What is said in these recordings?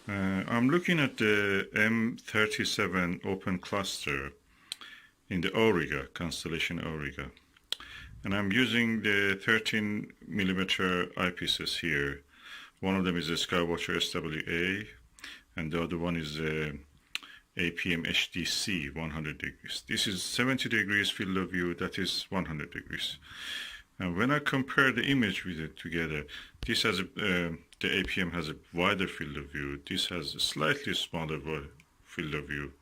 I'm looking at the M37 open cluster in the Auriga, constellation Auriga. And I'm using the 13mm eyepieces here. One of them is a SkyWatcher SWA, and the other one is a APM HDC 100 degrees. This is 70 degrees field of view, that is 100 degrees. And when I compare the image with it together, this has the APM has a wider field of view. This has a slightly smaller field of view.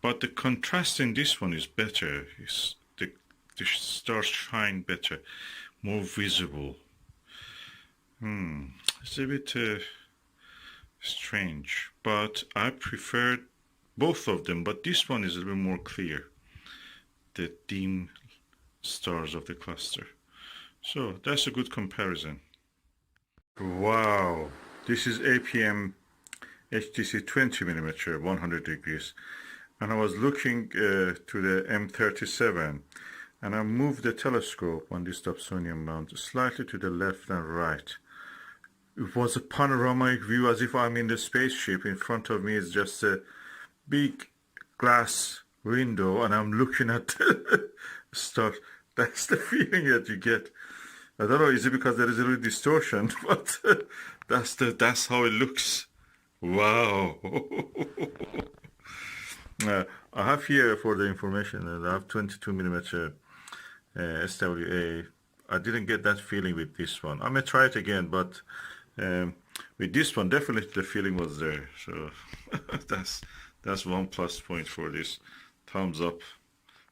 But the contrast in this one is better. The stars shine better, more visible. It's a bit strange, but I prefer both of them, but this one is a little more clear, the dim stars of the cluster. So that's a good comparison. Wow, this is APM HDC 20mm 100 degrees, and I was looking to the M37, and I moved the telescope on this Dobsonian mount slightly to the left and right. It was a panoramic view, as if I'm in the spaceship. In front of me is just a big glass window, and I'm looking at the stars. That's the feeling that you get. I don't know, is it because there is a little distortion? But that's how it looks. Wow. I have here, for the information, I have 22mm SWA. I didn't get that feeling with this one. I may try it again, but with this one, definitely the feeling was there. So that's one plus point for this. Thumbs up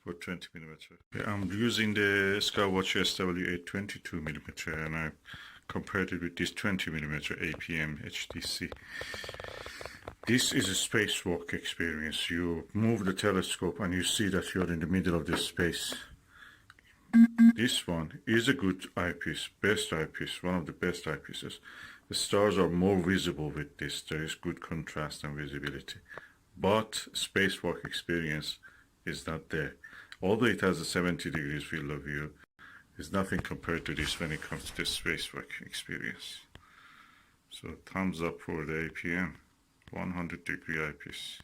for 20mm. I'm using the SkyWatcher SWA 22mm, and I compared it with this 20mm APM HDC. This is a spacewalk experience. You move the telescope and you see that you're in the middle of this space. This one is a good eyepiece, best eyepiece, one of the best eyepieces. The stars are more visible with this. There is good contrast and visibility. But spacewalk experience is not there. Although it has a 70 degrees field of view, it's nothing compared to this when it comes to the spacewalk experience. So thumbs up for the APM 100 degree eyepiece.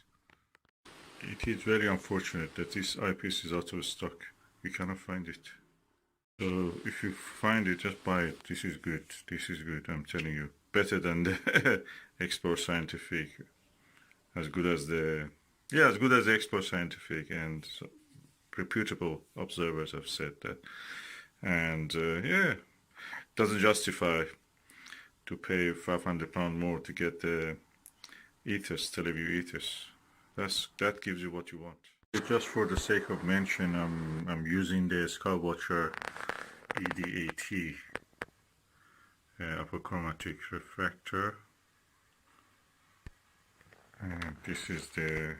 It is very unfortunate that this eyepiece is out of stock. We cannot find it. So if you find it, just buy it. This is good. This is good, I'm telling you. Better than the Export Scientific. As good as the Export Scientific, and so reputable observers have said that. And yeah, doesn't justify to pay £500 more to get the ethers, Teleview ethers. That gives you what you want. Just for the sake of mention, I'm using the SkyWatcher ED80 apochromatic refractor, and this is the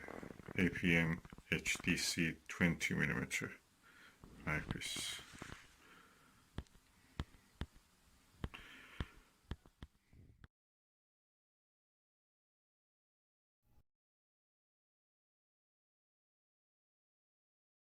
APM HDC 20mm eyepiece.